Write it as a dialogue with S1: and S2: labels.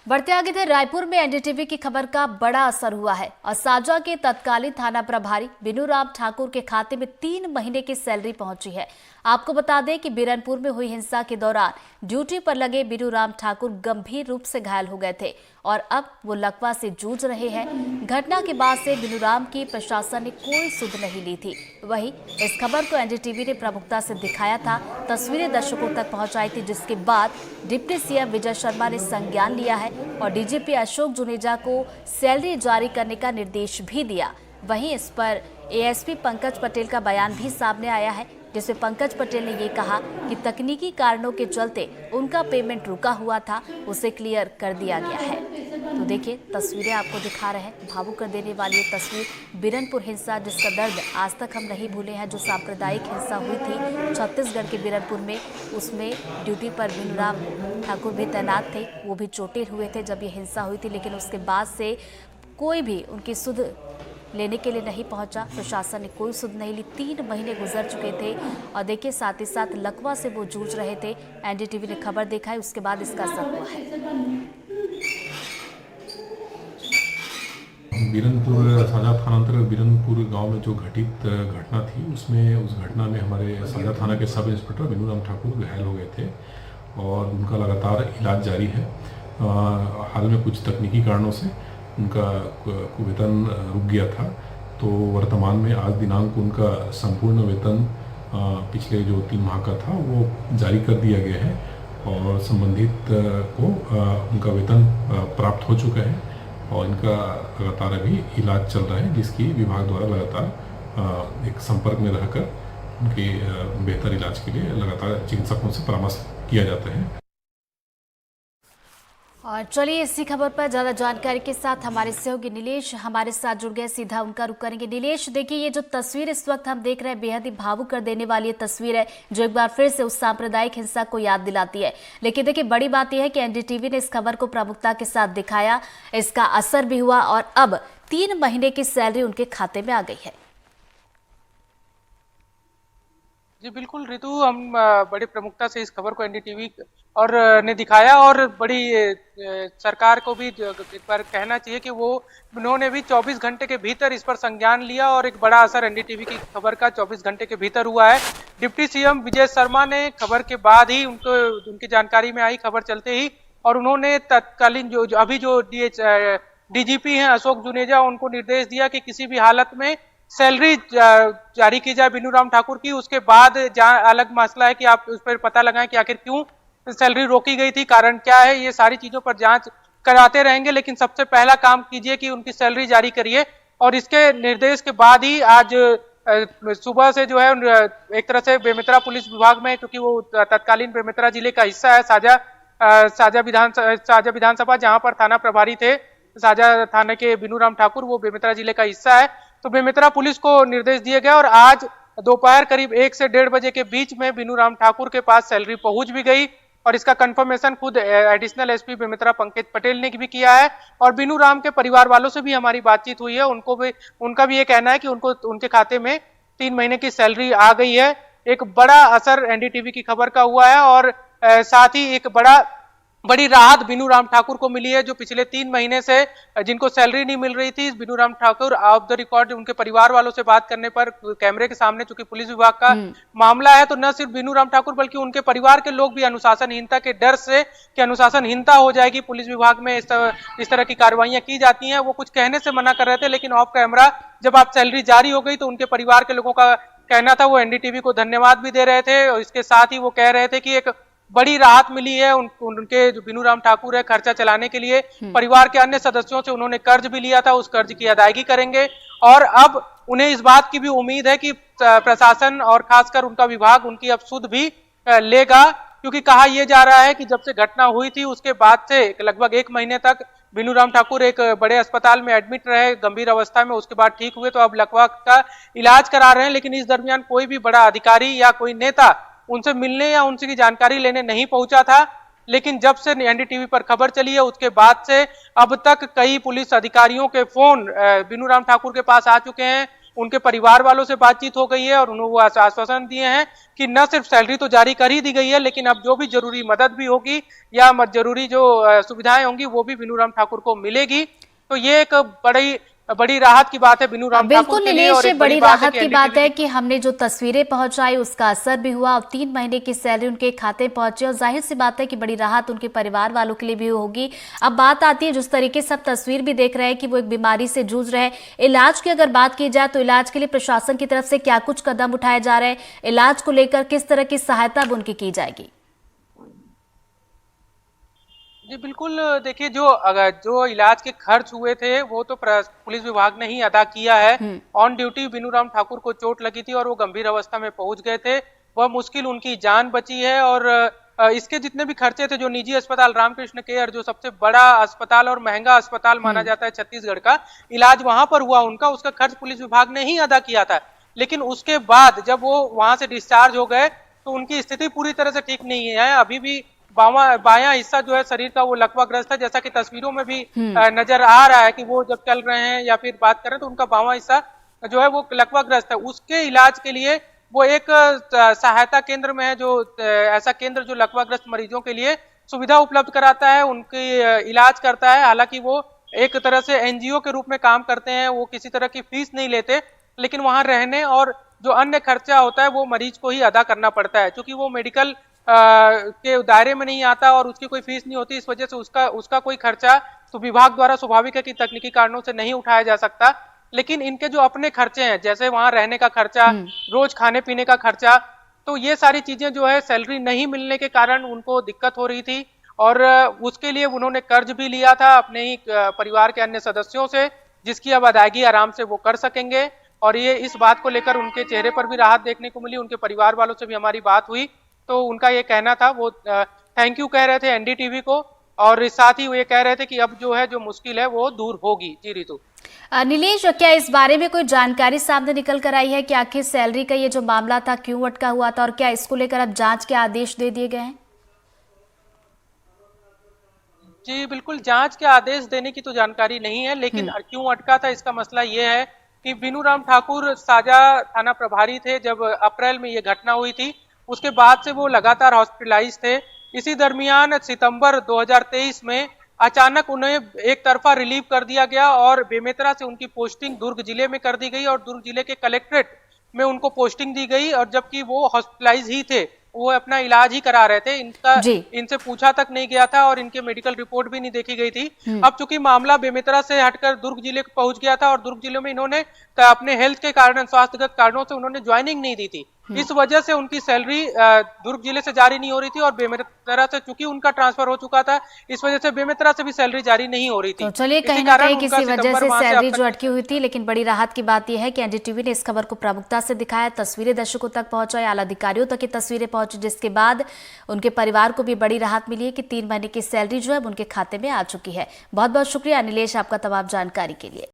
S1: बढ़ते आगे थे, रायपुर में एनडीटीवी की खबर का बड़ा असर हुआ है और साजा के तत्कालीन थाना प्रभारी बिनूराम ठाकुर के खाते में 3 महीने की सैलरी पहुंची है। आपको बता दें कि बिरनपुर में हुई हिंसा के दौरान ड्यूटी पर लगे बिनूराम ठाकुर गंभीर रूप से घायल हो गए थे और अब वो लकवा से जूझ रहे हैं। घटना के बाद से बिनूराम की प्रशासन ने कोई सुध नहीं ली थी। वहीं इस खबर को एनडीटीवी ने प्रमुखता से दिखाया था, तस्वीरें दर्शकों तक पहुंचाई थी, जिसके बाद डिप्टी सीएम विजय शर्मा ने संज्ञान लिया है और डीजीपी अशोक जुनेजा को सैलरी जारी करने का निर्देश भी दिया। वहीं इस पर एएसपी पंकज पटेल का बयान भी सामने आया है, जिसमें पंकज पटेल ने ये कहा कि तकनीकी कारणों के चलते उनका पेमेंट रुका हुआ था, उसे क्लियर कर दिया गया है। तो देखिए, तस्वीरें आपको दिखा रहे हैं, भावुक कर देने वाली ये तस्वीर बिरनपुर हिंसा, जिसका दर्द आज तक हम नहीं भूले हैं। जो सांप्रदायिक हिंसा हुई थी छत्तीसगढ़ के बिरनपुर में, उसमें ड्यूटी पर बिनूराम ठाकुर भी तैनात थे, वो भी चोटिल हुए थे जब ये हिंसा हुई थी, लेकिन उसके बाद से कोई भी उनकी सुध लेने के लिए नहीं पहुंचा। प्रशासन ने कोई सुध नहीं ली। 3 महीने गुजर चुके थे और देखिए, साथ ही साथ लकवा से वो जूझ रहे थे। एनडीटीवी ने खबर देखा है, उसके बाद इसका असर हुआ है।
S2: बिरनपुर साजा थाना अंतर्गत बिरनपुर गांव में जो घटित घटना थी, उस घटना में हमारे साजा थाना के सब इंस्पेक्टर बिनूराम ठाकुर घायल हो गए थे और उनका लगातार इलाज जारी है। हाल में कुछ तकनीकी कारणों से उनका वेतन रुक गया था, तो वर्तमान में आज दिनांक उनका संपूर्ण वेतन पिछले जो 3 माह का था वो जारी कर दिया गया है और संबंधित को उनका वेतन प्राप्त हो चुका है और इनका लगातार अभी इलाज चल रहा है, जिसकी विभाग द्वारा लगातार एक संपर्क में रहकर उनके बेहतर इलाज के लिए लगातार चिकित्सकों से परामर्श किया जाता है।
S1: और चलिए, इसी खबर पर ज्यादा जानकारी के साथ हमारे सहयोगी नीलेश हमारे साथ जुड़ गए, सीधा उनका रुख करेंगे। नीलेश, देखिए, ये जो तस्वीर इस वक्त हम देख रहे हैं, बेहद ही भावुक कर देने वाली ये तस्वीर है, जो एक बार फिर से उस सांप्रदायिक हिंसा को याद दिलाती है। लेकिन देखिए, बड़ी बात यह है कि एनडीटीवी ने इस खबर को प्रमुखता के साथ दिखाया, इसका असर भी हुआ और अब 3 महीने की सैलरी उनके खाते में आ गई है।
S3: जी बिल्कुल ऋतु, हम बड़ी प्रमुखता से इस खबर को एनडीटीवी और ने दिखाया और बड़ी सरकार को भी एक बार कहना चाहिए कि वो उन्होंने भी 24 घंटे के भीतर इस पर संज्ञान लिया और एक बड़ा असर एनडीटीवी की खबर का 24 घंटे के भीतर हुआ है। डिप्टी सीएम विजय शर्मा ने खबर के बाद ही उनकी जानकारी में आई खबर चलते ही, और उन्होंने तत्कालीन जो डीजीपी हैं अशोक जुनेजा, उनको निर्देश दिया कि किसी भी हालत में सैलरी जारी की जाए बिनूराम ठाकुर की। उसके बाद जहाँ अलग मसला है कि आप उस पर पता लगाएं कि आखिर क्यों सैलरी रोकी गई थी, कारण क्या है, ये सारी चीजों पर जांच कराते रहेंगे, लेकिन सबसे पहला काम कीजिए कि उनकी सैलरी जारी करिए। और इसके निर्देश के बाद ही आज सुबह से जो है एक तरह से बेमेतरा पुलिस विभाग में, क्योंकि वो तत्कालीन बेमेतरा जिले का हिस्सा है, साजा विधानसभा जहां पर थाना प्रभारी थे साजा थाने के बिनूराम ठाकुर, वो बेमेतरा जिले का हिस्सा है, तो बेमेतरा पुलिस को निर्देश दिए गए और आज दोपहर करीब 1 से 1:30 बजे के बीच में बिनूराम ठाकुर के पास सैलरी पहुंच भी गई और इसका कंफर्मेशन खुद एडिशनल एसपी बेमेतरा पंकज पटेल ने भी किया है। और बिनूराम के परिवार वालों से भी हमारी बातचीत हुई है, उनका भी ये कहना है कि उनके खाते में 3 महीने की सैलरी आ गई है। एक बड़ा असर एनडीटीवी की खबर का हुआ है और साथ ही एक बड़ी राहत बिनूराम ठाकुर को मिली है, जो पिछले 3 महीने से जिनको सैलरी नहीं मिल रही थी। बिनूराम ठाकुर ऑफ द रिकॉर्ड उनके परिवार वालों से बात करने पर, कैमरे के सामने चूंकि पुलिस विभाग का मामला है, तो न सिर्फ बिनूराम ठाकुर बल्कि उनके परिवार के लोग भी अनुशासनहीनता के डर से कि अनुशासनहीनता हो जाएगी, पुलिस विभाग में इस तरह की कार्रवाइयां की जाती हैं, वो कुछ कहने से मना कर रहे थे। लेकिन ऑफ कैमरा जब आप सैलरी जारी हो गई तो उनके परिवार के लोगों का कहना था, वो एनडीटीवी को धन्यवाद भी दे रहे थे और इसके साथ ही वो कह रहे थे कि एक बड़ी राहत मिली है उनके जो बिनूराम ठाकुर है, खर्चा चलाने के लिए परिवार के अन्य सदस्यों से उन्होंने कर्ज भी लिया था, उस कर्ज की अदायगी करेंगे और अब उन्हें इस बात की भी उम्मीद है कि प्रशासन और खासकर उनका विभाग उनकी अब सुध भी लेगा, क्योंकि कहा यह जा रहा है कि जब से घटना हुई थी उसके बाद से लगभग 1 महीने तक बिनूराम ठाकुर एक बड़े अस्पताल में एडमिट रहे गंभीर अवस्था में, उसके बाद ठीक हुए तो अब लकवा का इलाज करा रहे हैं। लेकिन इस दरमियान कोई भी बड़ा अधिकारी या कोई नेता उनसे मिलने या उनसे की जानकारी लेने नहीं पहुंचा था। लेकिन जब से एनडीटीवी पर खबर चली है उसके बाद से अब तक कई पुलिस अधिकारियों के फोन बिनूराम ठाकुर के पास आ चुके हैं। उनके परिवार वालों से बातचीत हो गई है और उन्होंने वो आश्वासन दिए हैं कि न सिर्फ सैलरी तो जारी कर ही दी गई है, लेकिन अब जो भी जरूरी मदद भी होगी या जरूरी जो सुविधाएं होंगी वो भी बिनू ठाकुर को मिलेगी। तो ये एक बड़ी राहत की बात है बिनू ठाकुर
S1: बिल्कुल
S3: के लिए।
S1: नीलेश,
S3: और
S1: ये
S3: एक
S1: बड़ी
S3: बात
S1: राहत
S3: कि
S1: की बात है कि हमने जो तस्वीरें पहुंचाई उसका असर भी हुआ और 3 महीने की सैलरी उनके खाते में पहुंची और जाहिर सी बात है कि बड़ी राहत उनके परिवार वालों के लिए भी होगी। अब बात आती है जिस तरीके से सब तस्वीर भी देख रहे हैं कि वो एक बीमारी से जूझ रहे हैं। इलाज की अगर बात की जाए तो इलाज के लिए प्रशासन की तरफ से क्या कुछ कदम उठाए जा रहे हैं, इलाज को लेकर किस तरह की सहायता अब उनकी की जाएगी?
S3: जी बिल्कुल, देखिए जो इलाज के खर्च हुए थे वो तो पुलिस विभाग ने ही अदा किया है। ऑन ड्यूटी बिनू ठाकुर को चोट लगी थी और वो गंभीर अवस्था में पहुंच गए थे, वह मुश्किल उनकी जान बची है। और इसके जितने भी खर्चे थे, जो निजी अस्पताल रामकृष्ण केयर जो सबसे बड़ा अस्पताल और महंगा अस्पताल माना जाता है छत्तीसगढ़ का, इलाज वहां पर हुआ उनका, उसका खर्च पुलिस विभाग ने ही अदा किया था। लेकिन उसके बाद जब वो वहां से डिस्चार्ज हो गए तो उनकी स्थिति पूरी तरह से ठीक नहीं है। अभी भी बायां हिस्सा जो है शरीर का वो लकवाग्रस्त है, जैसा कि तस्वीरों में भी नजर आ रहा है कि वो जब चल रहे हैं या फिर बात करें तो उनका बायां हिस्सा जो है वो लकवाग्रस्त है। उसके इलाज के लिए वो एक सहायता केंद्र में है, जो ऐसा केंद्र जो लकवाग्रस्त मरीजों के लिए सुविधा उपलब्ध कराता है, उनकी इलाज करता है। हालांकि वो एक तरह से एनजीओ के रूप में काम करते हैं, वो किसी तरह की फीस नहीं लेते, लेकिन वहां रहने और जो अन्य खर्चा होता है वो मरीज को ही अदा करना पड़ता है। क्योंकि वो मेडिकल के दायरे में नहीं आता और उसकी कोई फीस नहीं होती, इस वजह से उसका कोई खर्चा तो विभाग द्वारा स्वाभाविक है कि तकनीकी कारणों से नहीं उठाया जा सकता। लेकिन इनके जो अपने खर्चे हैं, जैसे वहां रहने का खर्चा, रोज खाने पीने का खर्चा, तो ये सारी चीजें जो है सैलरी नहीं मिलने के कारण उनको दिक्कत हो रही थी। और उसके लिए उन्होंने कर्ज भी लिया था अपने ही परिवार के अन्य सदस्यों से, जिसकी अब अदायगी आराम से वो कर सकेंगे। और ये इस बात को लेकर उनके चेहरे पर भी राहत देखने को मिली। उनके परिवार वालों से भी हमारी बात हुई तो उनका ये कहना था, वो थैंक यू कह रहे थे एनडीटीवी को, और साथ ही वो ये कह रहे थे कि अब जो है जो मुश्किल है वो दूर होगी। जी रितु।
S1: नीलेश, क्या इस बारे में कोई जानकारी सामने निकल कर आई है कि आखिर सैलरी का ये जो मामला था क्यों अटका हुआ था और क्या इसको लेकर अब जांच के आदेश दे दिए गए हैं?
S3: जी बिल्कुल, जांच के आदेश देने की तो जानकारी नहीं है, लेकिन क्यों अटका था इसका मसला ये है कि बिनू ठाकुर साजा थाना प्रभारी थे जब अप्रैल में ये घटना हुई थी। उसके बाद से वो लगातार हॉस्पिटलाइज थे। इसी दरमियान सितंबर 2023 में अचानक उन्हें एक तरफा रिलीव कर दिया गया और बेमेतरा से उनकी पोस्टिंग दुर्ग जिले में कर दी गई और दुर्ग जिले के कलेक्ट्रेट में उनको पोस्टिंग दी गई। और जबकि वो हॉस्पिटलाइज ही थे, वो अपना इलाज ही करा रहे थे, इनसे पूछा तक नहीं गया था और इनके मेडिकल रिपोर्ट भी नहीं देखी गई थी। अब चूंकि मामला बेमेतरा से हटकर दुर्ग जिले को पहुंच गया था और दुर्ग जिले में इन्होंने अपने हेल्थ के कारण, स्वास्थ्यगत कारणों से उन्होंने ज्वाइनिंग नहीं दी थी, इस वजह से उनकी सैलरी दुर्ग जिले से जारी नहीं हो रही थी। और बेमेतरा से चूंकि उनका ट्रांसफर हो चुका था, इस वजह से बेमेतरा से भी सैलरी जारी नहीं हो रही थी।
S1: तो चलिए, कहीं ना कहीं किसी वजह से सैलरी जो अटकी हुई थी, लेकिन बड़ी राहत की बात यह है कि एनडीटीवी ने इस खबर को प्रमुखता से दिखाया, तस्वीरें दर्शकों तक पहुंचाई, आला अधिकारियों तक ये तस्वीरें पहुंची, जिसके बाद उनके परिवार को भी बड़ी राहत मिली है कि 3 महीने की सैलरी जो है उनके खाते में आ चुकी है। बहुत बहुत शुक्रिया नीलेश आपका तमाम जानकारी के लिए।